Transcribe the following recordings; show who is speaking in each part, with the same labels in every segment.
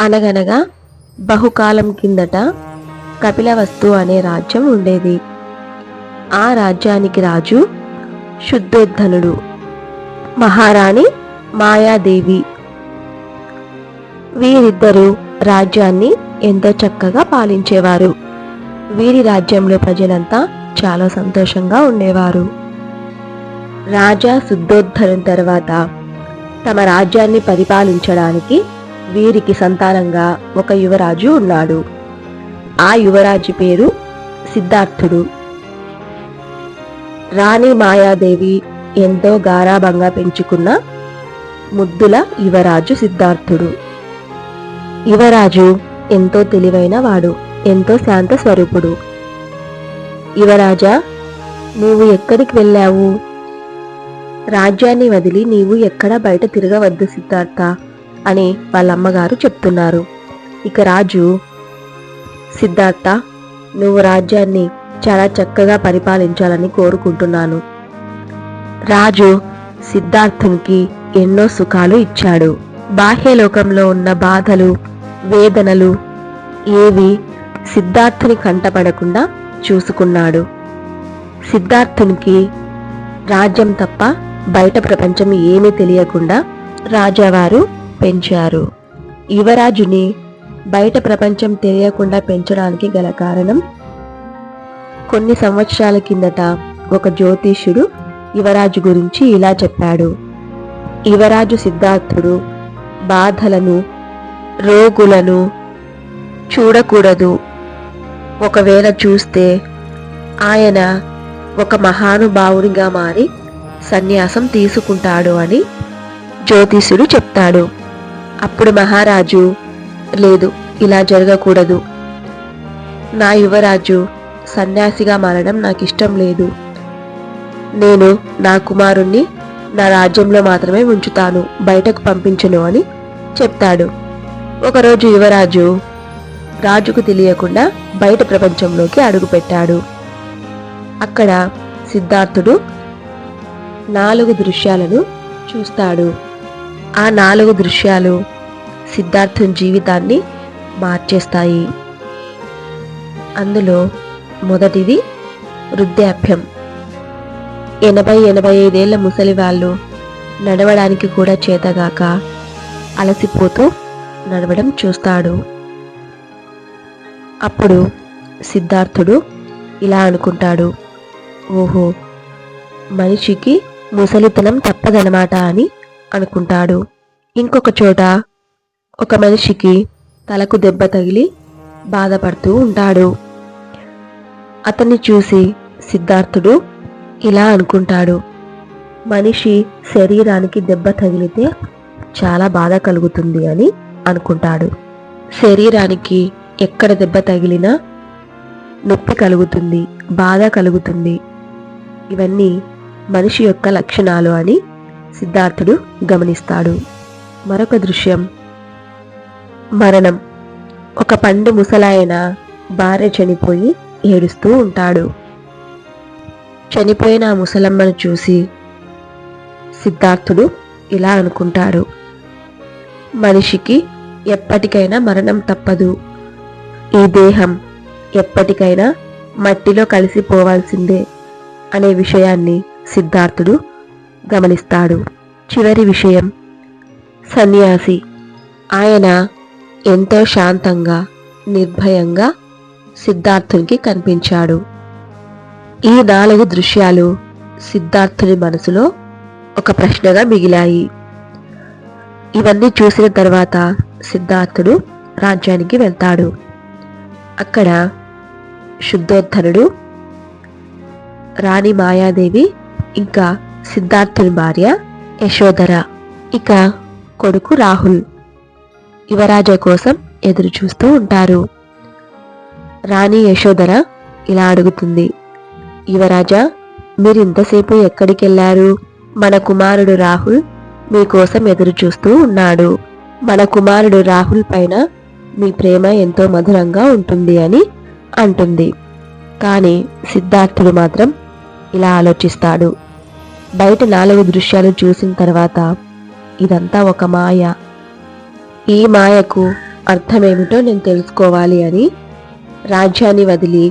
Speaker 1: అనగనగా బహుకాలం కిందట కపిలవస్తు అనే రాజ్యం ఉండేది. ఆ రాజ్యానికి రాజు శుద్ధోద్ధనుడు, మహారాణి మాయాదేవి. వీరిద్దరూ రాజ్యాన్ని ఎంతో చక్కగా పాలించేవారు. వీరి రాజ్యంలో ప్రజలంతా చాలా సంతోషంగా ఉండేవారు. రాజా శుద్ధోద్ధరణ తర్వాత తమ రాజ్యాన్ని పరిపాలించడానికి వీరికి సంతానంగా ఒక యువరాజు ఉన్నాడు. ఆ యువరాజు పేరు సిద్ధార్థుడు. రాణి మాయాదేవి ఎంతో గారాబంగా పెంచుకున్న ముద్దుల యువరాజు సిద్ధార్థుడు. యువరాజు ఎంతో తెలివైన వాడు, ఎంతో శాంత స్వరూపుడు. యువరాజా, నీవు ఎక్కడికి వెళ్ళావు? రాజ్యాన్ని వదిలి నీవు ఎక్కడా బయట తిరగవద్దు సిద్ధార్థ అని వాళ్ళమ్మగారు చెప్తున్నారు. ఇక రాజు, సిద్ధార్థ, నువ్వు రాజ్యాన్ని చాలా చక్కగా పరిపాలించాలని కోరుకుంటున్నాను. రాజు సిద్ధార్థునికి ఎన్నో సుఖాలు ఇచ్చాడు. బాహ్యలోకంలో ఉన్న బాధలు, వేదనలు ఏవి సిద్ధార్థుని కంటపడకుండా చూసుకున్నాడు. సిద్ధార్థునికి రాజ్యం తప్ప బయట ప్రపంచం ఏమీ తెలియకుండా రాజావారు పెంచారు. యువరాజుని బయట ప్రపంచం తెలియకుండా పెంచడానికి గల కారణం, కొన్ని సంవత్సరాల కిందట ఒక జ్యోతిష్యుడు యువరాజు గురించి ఇలా చెప్పాడు. యువరాజు సిద్ధార్థుడు బాధలను, రోగులను చూడకూడదు. ఒకవేళ చూస్తే ఆయన ఒక మహానుభావునిగా మారి సన్యాసం తీసుకుంటాడు అని జ్యోతిష్యుడు చెప్తాడు. అప్పుడు మహారాజు, లేదు, ఇలా జరగకూడదు. నా యువరాజు సన్యాసిగా మారడం నాకు ఇష్టం లేదు. నేను నా కుమారుణ్ణి నా రాజ్యంలో మాత్రమే ఉంచుతాను, బయటకు పంపించను అని చెప్తాడు. ఒకరోజు యువరాజు రాజుకు తెలియకుండా బయట ప్రపంచంలోకి అడుగుపెట్టాడు. అక్కడ సిద్ధార్థుడు 4 దృశ్యాలను చూస్తాడు. ఆ 4 దృశ్యాలు సిద్ధార్థుని జీవితాన్ని మార్చేస్తాయి. అందులో మొదటిది వృద్ధాప్యం. 80-85 ఏళ్ల ముసలి వాళ్ళు నడవడానికి కూడా చేతగాక అలసిపోతూ నడవడం చూస్తాడు. అప్పుడు సిద్ధార్థుడు ఇలా అనుకుంటాడు, ఓహో, మనిషికి ముసలితనం తప్పదనమాట అని అనుకుంటాడు. ఇంకొక చోట ఒక మనిషికి తలకు దెబ్బ తగిలి బాధపడుతూ ఉంటాడు. అతన్ని చూసి సిద్ధార్థుడు ఇలా అనుకుంటాడు, మనిషి శరీరానికి దెబ్బ తగిలితే చాలా బాధ కలుగుతుంది అని అనుకుంటాడు. శరీరానికి ఎక్కడ దెబ్బ తగిలినా నొప్పి కలుగుతుంది, బాధ కలుగుతుంది. ఇవన్నీ మనిషి యొక్క లక్షణాలు అని సిద్ధార్థుడు గమనిస్తాడు. మరొక దృశ్యం మరణం. ఒక పండు ముసలాయన భార్య చనిపోయి ఏడుస్తూ ఉంటాడు. చనిపోయిన ఆ ముసలమ్మను చూసి సిద్ధార్థుడు ఇలా అనుకుంటాడు, మనిషికి ఎప్పటికైనా మరణం తప్పదు. ఈ దేహం ఎప్పటికైనా మట్టిలో కలిసిపోవాల్సిందే అనే విషయాన్ని సిద్ధార్థుడు గమనిస్తాడు. చివరి విషయం సన్యాసి. ఆయన ఎంతో శాంతంగా, నిర్భయంగా సిద్ధార్థునికి కనిపించాడు. ఈ 4 దృశ్యాలు సిద్ధార్థుని మనసులో ఒక ప్రశ్నగా మిగిలాయి. ఇవన్నీ చూసిన తర్వాత సిద్ధార్థుడు రాజ్యానికి వెళ్తాడు. అక్కడ శుద్ధోద్ధనుడు, రాణి మాయాదేవి, ఇంకా సిద్ధార్థుని భార్య యశోధర, ఇక కొడుకు రాహుల్ యువరాజా కోసం ఎదురు చూస్తూ ఉంటారు. రాణి యశోధర ఇలా అడుగుతుంది, యువరాజా, మీరింతసేపు ఎక్కడికి వెళ్ళారు? మన కుమారుడు రాహుల్ మీకోసం ఎదురు చూస్తూ ఉన్నాడు. మన కుమారుడు రాహుల్ పైన మీ ప్రేమ ఎంతో మధురంగా ఉంటుంది అని అంటుంది. కానీ సిద్ధార్థుడు మాత్రం ఇలా ఆలోచిస్తాడు, బయట 4 దృశ్యాలు చూసిన తర్వాత ఇదంతా ఒక మాయ. ఈ మాయకు అర్థమేమిటో నేను తెలుసుకోవాలి అని రాజ్యాన్ని వదిలి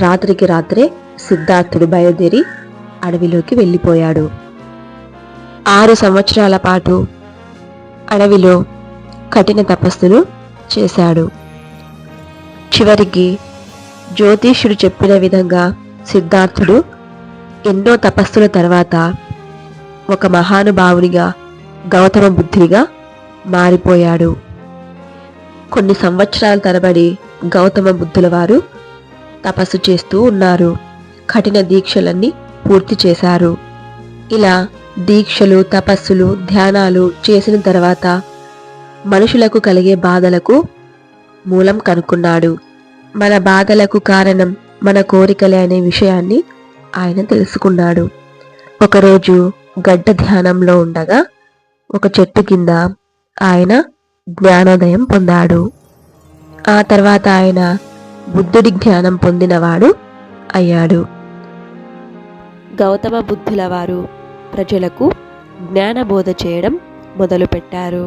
Speaker 1: రాత్రికి రాత్రే సిద్ధార్థుడు బయలుదేరి అడవిలోకి వెళ్ళిపోయాడు. 6 సంవత్సరాల పాటు అడవిలో కఠిన తపస్సులు చేశాడు. చివరికి జ్యోతిష్యుడు చెప్పిన విధంగా సిద్ధార్థుడు ఎన్నో తపస్సుల తర్వాత ఒక మహానుభావునిగా గౌతమ బుద్ధునిగా మారిపోయాడు. కొన్ని సంవత్సరాల తరబడి గౌతమ బుద్ధుల వారు తపస్సు చేస్తూ ఉన్నారు. కఠిన దీక్షలన్నీ పూర్తి చేశారు. ఇలా దీక్షలు, తపస్సులు, ధ్యానాలు చేసిన తర్వాత మనుషులకు కలిగే బాధలకు మూలం కనుక్కున్నాడు. మన బాధలకు కారణం మన కోరికలే అనే విషయాన్ని ఆయన తెలుసుకున్నాడు. ఒకరోజు గడ్డ ధ్యానంలో ఉండగా ఒక చెట్టు కింద ఆయన జ్ఞానోదయం పొందాడు. ఆ తర్వాత ఆయన బుద్ధుడి జ్ఞానం పొందినవాడు అయ్యాడు. గౌతమ బుద్ధుల వారు ప్రజలకు జ్ఞానబోధ చేయడం మొదలుపెట్టారు.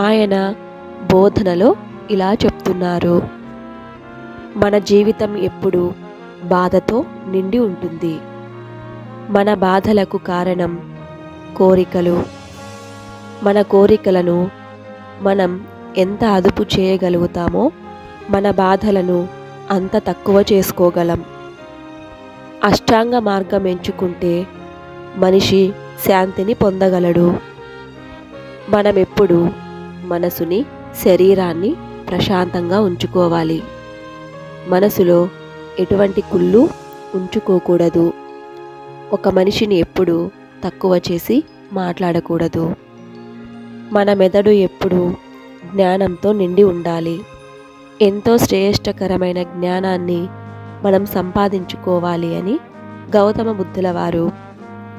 Speaker 1: ఆయన బోధనలో ఇలా చెప్తున్నారు: మన జీవితం ఎప్పుడూ బాధతో నిండి ఉంటుంది. మన బాధలకు కారణం కోరికలు. మన కోరికలను మనం ఎంత అదుపు చేయగలుగుతామో మన బాధలను అంత తక్కువ చేసుకోగలం. అష్టాంగ మార్గం ఎంచుకుంటే మనిషి శాంతిని పొందగలడు. మనమెప్పుడు మనసుని, శరీరాన్ని ప్రశాంతంగా ఉంచుకోవాలి. మనసులో ఎటువంటి కుళ్ళు ఉంచుకోకూడదు. ఒక మనిషిని ఎప్పుడూ తక్కువ చేసి మాట్లాడకూడదు. మన మెదడు ఎప్పుడూ జ్ఞానంతో నిండి ఉండాలి. ఎంతో శ్రేష్టకరమైన జ్ఞానాన్ని మనం సంపాదించుకోవాలి అని గౌతమ బుద్ధుల వారు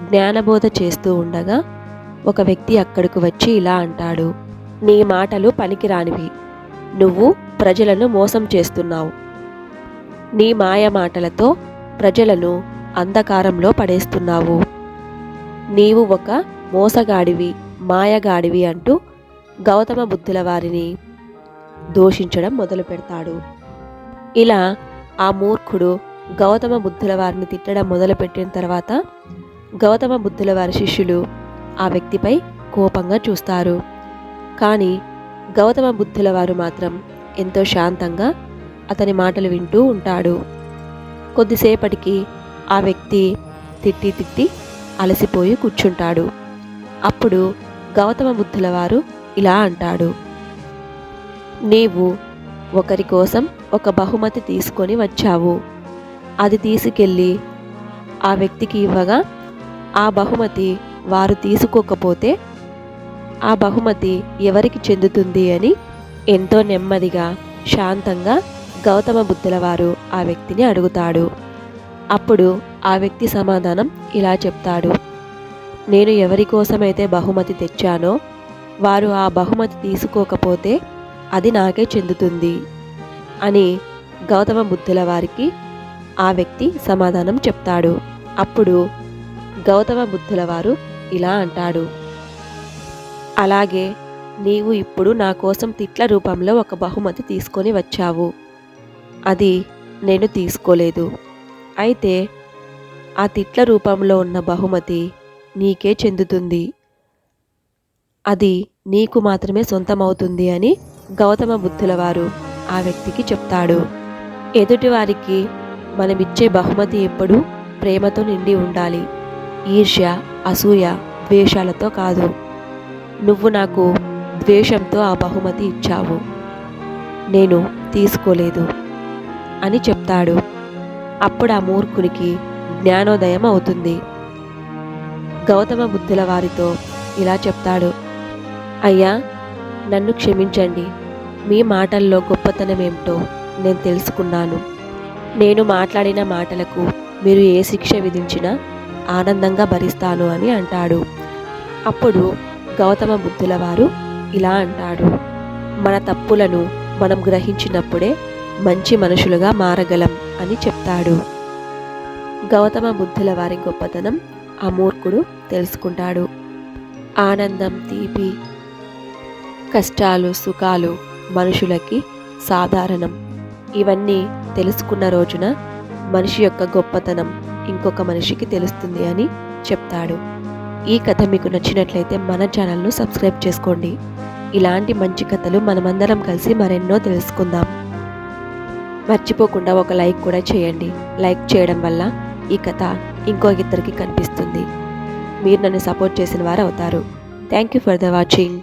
Speaker 1: జ్ఞానబోధ చేస్తూ ఉండగా ఒక వ్యక్తి అక్కడికి వచ్చి ఇలా అంటాడు: నీ మాటలు పనికిరానివి. నువ్వు ప్రజలను మోసం చేస్తున్నావు. నీ మాయ మాటలతో ప్రజలను అంధకారంలో పడేస్తున్నావు. నీవు ఒక మోసగాడివి, మాయగాడివి అంటూ గౌతమ బుద్ధుల వారిని దూషించడం మొదలు పెడతాడు. ఇలా ఆ మూర్ఖుడు గౌతమ బుద్ధుల వారిని తిట్టడం మొదలుపెట్టిన తర్వాత గౌతమ బుద్ధుల వారి శిష్యులు ఆ వ్యక్తిపై కోపంగా చూస్తారు. కానీ గౌతమ బుద్ధుల వారు మాత్రం ఎంతో శాంతంగా అతని మాటలు వింటూ ఉంటాడు. కొద్దిసేపటికి ఆ వ్యక్తి తిట్టి తిట్టి అలసిపోయి కూర్చుంటాడు. అప్పుడు గౌతమ బుద్ధుల వారు ఇలా అంటాడు: నీవు ఒకరి కోసం ఒక బహుమతి తీసుకొని వచ్చావు. అది తీసుకెళ్ళి ఆ వ్యక్తికి ఇవ్వగా ఆ బహుమతి వారు తీసుకోకపోతే ఆ బహుమతి ఎవరికి చెందుతుంది అని ఎంతో నెమ్మదిగా, శాంతంగా గౌతమ బుద్ధుల వారు ఆ వ్యక్తిని అడుగుతాడు. అప్పుడు ఆ వ్యక్తి సమాధానం ఇలా చెప్తాడు: నేను ఎవరి కోసమైతే బహుమతి తెచ్చానో వారు ఆ బహుమతి తీసుకోకపోతే అది నాకే చెందుతుంది అని గౌతమ బుద్ధుల వారికి ఆ వ్యక్తి సమాధానం చెప్తాడు. అప్పుడు గౌతమ బుద్ధుల వారు ఇలా అంటాడు: అలాగే నీవు ఇప్పుడు నా కోసం తిట్ల రూపంలో ఒక బహుమతి తీసుకొని వచ్చావు. అది నేను తీసుకోలేదు. అయితే ఆ తిట్ల రూపంలో ఉన్న బహుమతి నీకే చెందుతుంది. అది నీకు మాత్రమే సొంతమవుతుంది అని గౌతమ బుద్ధుల వారు ఆ వ్యక్తికి చెప్తాడు. ఎదుటివారికి మనమిచ్చే బహుమతి ఎప్పుడూ ప్రేమతో నిండి ఉండాలి. ఈర్ష్య, అసూయ, ద్వేషాలతో కాదు. నువ్వు నాకు ద్వేషంతో ఆ బహుమతి ఇచ్చావు, నేను తీసుకోలేదు అని చెప్తాడు. అప్పుడు ఆ మూర్ఖునికి జ్ఞానోదయం అవుతుంది. గౌతమ బుద్ధుల వారితో ఇలా చెప్తాడు: అయ్యా, నన్ను క్షమించండి. మీ మాటల్లో గొప్పతనం ఏమిటో నేను తెలుసుకున్నాను. నేను మాట్లాడిన మాటలకు మీరు ఏ శిక్ష విధించినా ఆనందంగా భరిస్తాను అని అంటాడు. అప్పుడు గౌతమ బుద్ధుల వారు ఇలా అంటాడు: మన తప్పులను మనం గ్రహించినప్పుడే మంచి మనుషులుగా మారగలం అని చెప్తాడు. గౌతమ బుద్ధుల వారి గొప్పతనం ఆ మూర్ఖుడు తెలుసుకుంటాడు. ఆనందం, తీపి, కష్టాలు, సుఖాలు మనుషులకి సాధారణం. ఇవన్నీ తెలుసుకున్న రోజున మనిషి యొక్క గొప్పతనం ఇంకొక మనిషికి తెలుస్తుంది అని చెప్తాడు. ఈ కథ మీకు నచ్చినట్లయితే మన ఛానల్ను సబ్స్క్రైబ్ చేసుకోండి. ఇలాంటి మంచి కథలు మనమందరం కలిసి మరెన్నో తెలుసుకుందాం. మర్చిపోకుండా ఒక లైక్ కూడా చేయండి. లైక్ చేయడం వల్ల ఈ కథ ఇంకో ఇద్దరికి కనిపిస్తుంది. మీరు నన్ను సపోర్ట్ చేసిన వారు అవుతారు. Thank you for the watching.